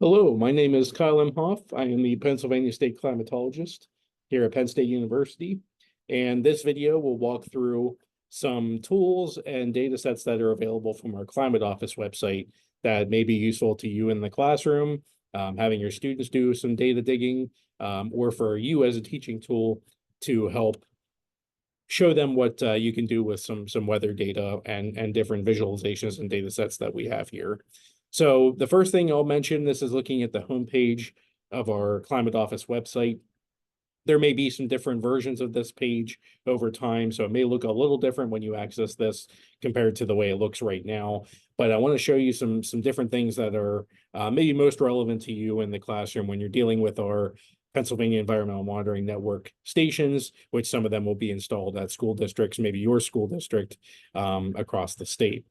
Hello, my name is Kyle Imhoff. I am the Pennsylvania State climatologist here at Penn State University. And this video will walk through some tools and data sets that are available from our Climate Office website that may be useful to you in the classroom, having your students do some data digging, or for you as a teaching tool to help show them what you can do with some weather data and different visualizations and data sets that we have here. So the first thing I'll mention, this is looking at the homepage of our Climate Office website. There may be some different versions of this page over time, so it may look a little different when you access this compared to the way it looks right now. But I want to show you some different things that are maybe most relevant to you in the classroom when you're dealing with our Pennsylvania Environmental Monitoring Network stations, which some of them will be installed at school districts, maybe your school district across the state.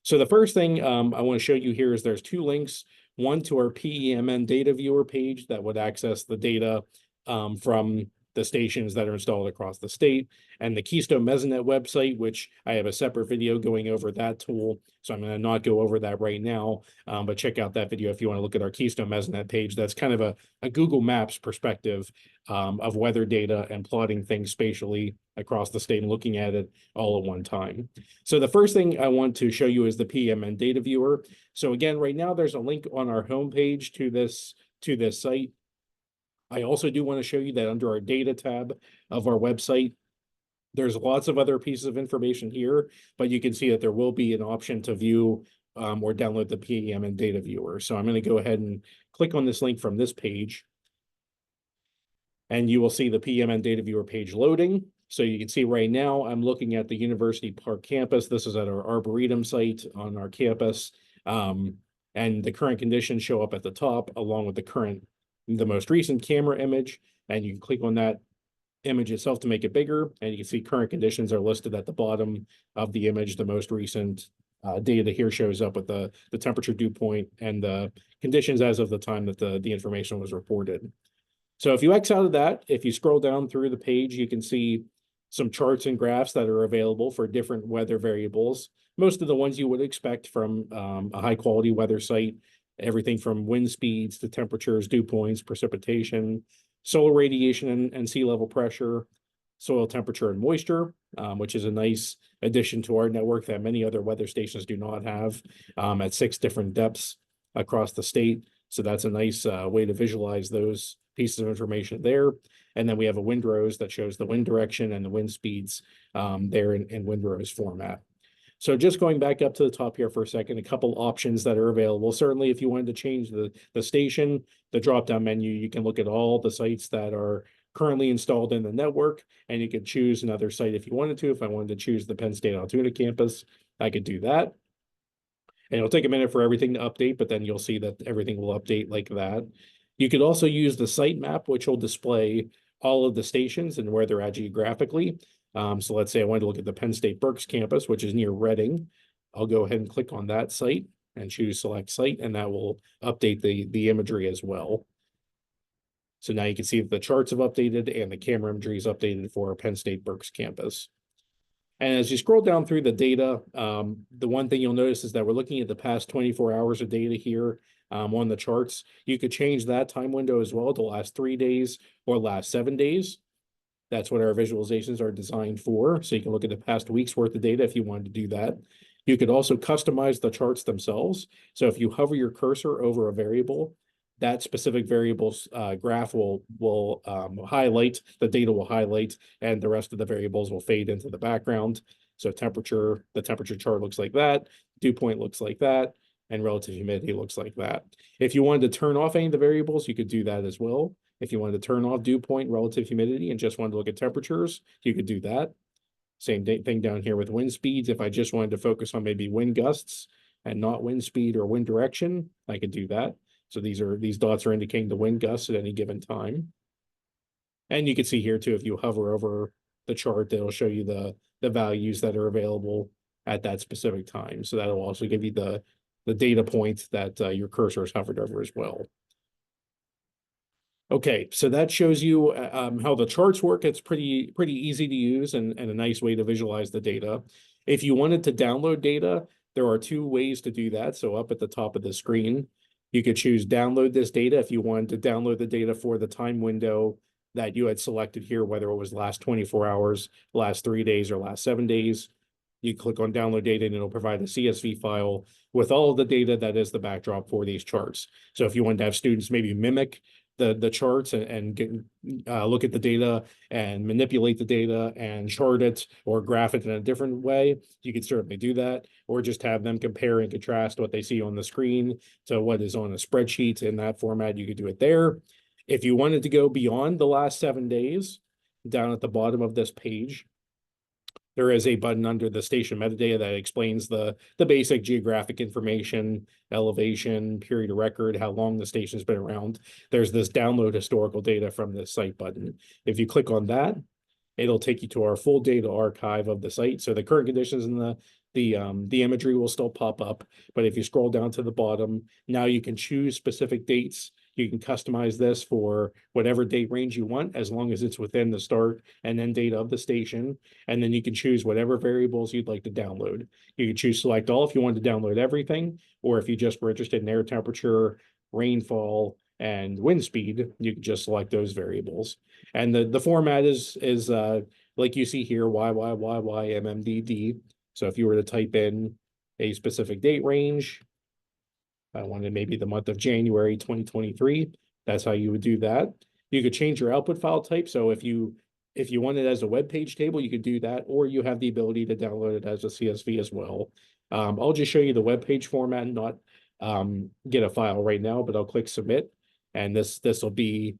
So the first thing I want to show you here is there's two links, one to our PEMN data viewer page that would access the data from the stations that are installed across the state, and the Keystone Mesonet website, which I have a separate video going over that tool. So I'm going to not go over that right now, but check out that video if you want to look at our Keystone Mesonet page. That's kind of a Google Maps perspective of weather data and plotting things spatially across the state and looking at it all at one time. So the first thing I want to show you is the PEMN data viewer. So again, right now there's a link on our homepage to this site. I also do want to show you that under our data tab of our website, there's lots of other pieces of information here, but you can see that there will be an option to view or download the PEMN data viewer. So I'm going to go ahead and click on this link from this page, and you will see the PEMN data viewer page loading. So you can see right now I'm looking at the University Park campus. This is at our Arboretum site on our campus. And the current conditions show up at the top along with the most recent camera image, and you can click on that image itself to make it bigger, and you can see current conditions are listed at the bottom of the image. The most recent data here shows up with the temperature dew point and the conditions as of the time that the information was reported. So if you X out of that, if you scroll down through the page, you can see some charts and graphs that are available for different weather variables. Most of the ones you would expect from a high quality weather site, everything from wind speeds to temperatures, dew points, precipitation, solar radiation and sea level pressure, soil temperature and moisture, which is a nice addition to our network that many other weather stations do not have at 6 different depths across the state. So that's a nice way to visualize those pieces of information there. And then we have a windrows that shows the wind direction and the wind speeds there in windrows format. So just going back up to the top here for a second, a couple options that are available. Certainly, if you wanted to change the station, the drop-down menu, you can look at all the sites that are currently installed in the network, and you could choose another site if you wanted to. If I wanted to choose the Penn State Altoona campus, I could do that. And it'll take a minute for everything to update, but then you'll see that everything will update like that. You could also use the site map, which will display all of the stations and where they're at geographically. So let's say I wanted to look at the Penn State Berks campus, which is near Reading. I'll go ahead and click on that site and choose select site, and that will update the imagery as well. So now you can see that the charts have updated and the camera imagery is updated for our Penn State Berks campus. And as you scroll down through the data, the one thing you'll notice is that we're looking at the past 24 hours of data here on the charts. You could change that time window as well to last 3 days or last 7 days. That's what our visualizations are designed for. So you can look at the past week's worth of data if you wanted to do that. You could also customize the charts themselves. So if you hover your cursor over a variable, that specific variable's graph will highlight, the data will highlight, and the rest of the variables will fade into the background. So the temperature chart looks like that, dew point looks like that, and relative humidity looks like that. If you wanted to turn off any of the variables, you could do that as well. If you wanted to turn off dew point, relative humidity, and just wanted to look at temperatures, you could do that. Same thing down here with wind speeds. If I just wanted to focus on maybe wind gusts and not wind speed or wind direction, I could do that. So these dots are indicating the wind gusts at any given time. And you can see here too, if you hover over the chart, it'll show you the values that are available at that specific time. So that'll also give you the data point that your cursor is hovered over as well. Okay, so that shows you how the charts work. It's pretty easy to use and a nice way to visualize the data. If you wanted to download data, there are 2 ways to do that. So up at the top of the screen, You could choose download this data if you wanted to download the data for the time window that you had selected here, whether it was last 24 hours, last 3 days, or last 7 days. You click on download data and it'll provide a CSV file with all of the data that is the backdrop for these charts. So if you want to have students maybe mimic the charts and get look at the data and manipulate the data and chart it or graph it in a different way, you can certainly do that, or just have them compare and contrast what they see on the screen to what is on a spreadsheet in that format. You could do it there. If you wanted to go beyond the last 7 days, down at the bottom of this page, there is a button under the station metadata that explains the basic geographic information, elevation, period of record, how long the station's been around. There's this download historical data from this site button. If you click on that, it'll take you to our full data archive of the site. So the current conditions and the imagery will still pop up, but if you scroll down to the bottom, now you can choose specific dates. You can customize this for whatever date range you want, as long as it's within the start and end date of the station. And then you can choose whatever variables you'd like to download. You can choose select all if you want to download everything, or if you just were interested in air temperature, rainfall, and wind speed, you can just select those variables. And the format is like you see here, YYYYMMDD. So if you were to type in a specific date range, I wanted maybe the month of January 2023, that's how you would do that. You could change your output file type. So if you want it as a web page table, you could do that, or you have the ability to download it as a CSV as well. I'll just show you the web page format and not get a file right now, but I'll click submit. And this will be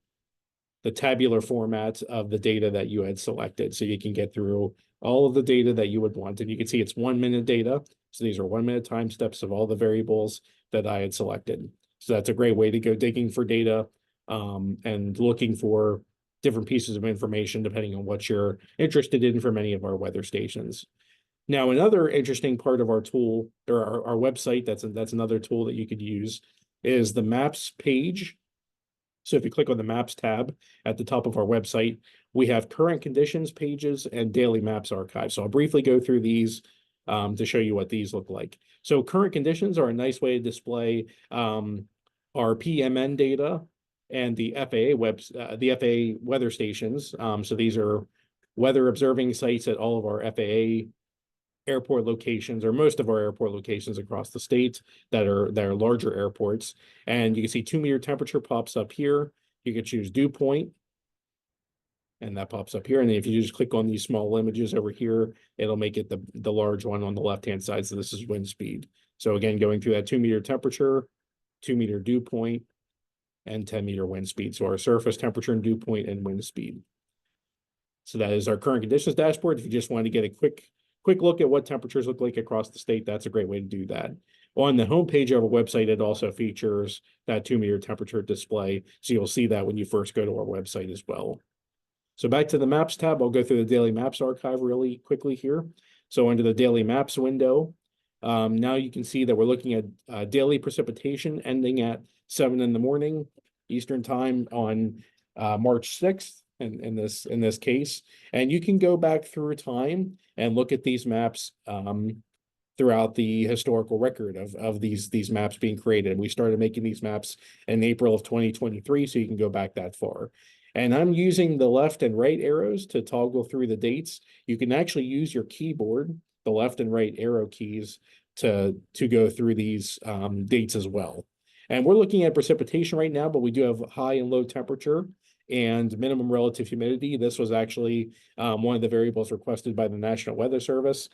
the tabular format of the data that you had selected. So you can get through all of the data that you would want. And you can see it's 1 minute data. So these are 1 minute time steps of all the variables that I had selected. So that's a great way to go digging for data and looking for different pieces of information depending on what you're interested in for many of our weather stations. Now, another interesting part of our tool or our website, that's another tool that you could use, is the maps page. So if you click on the maps tab at the top of our website, we have current conditions pages and daily maps archive. So I'll briefly go through these to show you what these look like. So current conditions are a nice way to display our PMN data and the FAA weather stations. So these are weather observing sites at all of our FAA airport locations, or most of our airport locations across the state that are larger airports. And you can see 2 meter temperature pops up here. You can choose dew point, and that pops up here. And then if you just click on these small images over here, it'll make it the large one on the left-hand side. So this is wind speed. So again, going through that 2 meter temperature, 2 meter dew point, and 10 meter wind speed. So our surface temperature and dew point and wind speed. So that is our current conditions dashboard. If you just want to get a quick look at what temperatures look like across the state, that's a great way to do that. On the homepage of our website, it also features that 2 meter temperature display. So you'll see that when you first go to our website as well. So back to the maps tab, I'll go through the daily maps archive really quickly here. So under the daily maps window, now you can see that we're looking at daily precipitation ending at 7 in the morning Eastern time on March 6th. In this case, and you can go back through time and look at these maps throughout the historical record of these maps being created. We started making these maps in April of 2023, so you can go back that far. And I'm using the left and right arrows to toggle through the dates. You can actually use your keyboard, the left and right arrow keys, to go through these dates as well. And we're looking at precipitation right now, but we do have high and low temperature and minimum relative humidity. This was actually one of the variables requested by the National Weather Service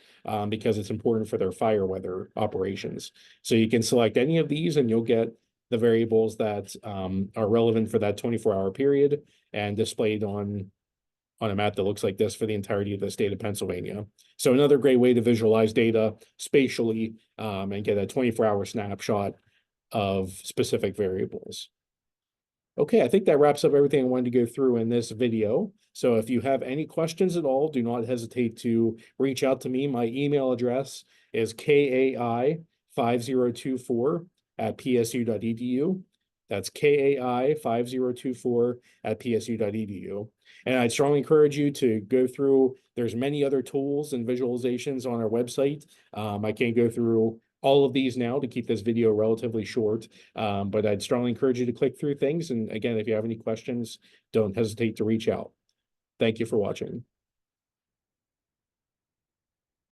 because it's important for their fire weather operations. So you can select any of these and you'll get the variables that are relevant for that 24-hour period and displayed on a map that looks like this for the entirety of the state of Pennsylvania. So another great way to visualize data spatially and get a 24-hour snapshot of specific variables. Okay, I think that wraps up everything I wanted to go through in this video. So if you have any questions at all, do not hesitate to reach out to me. My email address is kai5024@psu.edu. That's kai5024@psu.edu. And I'd strongly encourage you to go through, there's many other tools and visualizations on our website. I can't go through all of these now to keep this video relatively short. But I'd strongly encourage you to click through things. And again, if you have any questions, don't hesitate to reach out. Thank you for watching.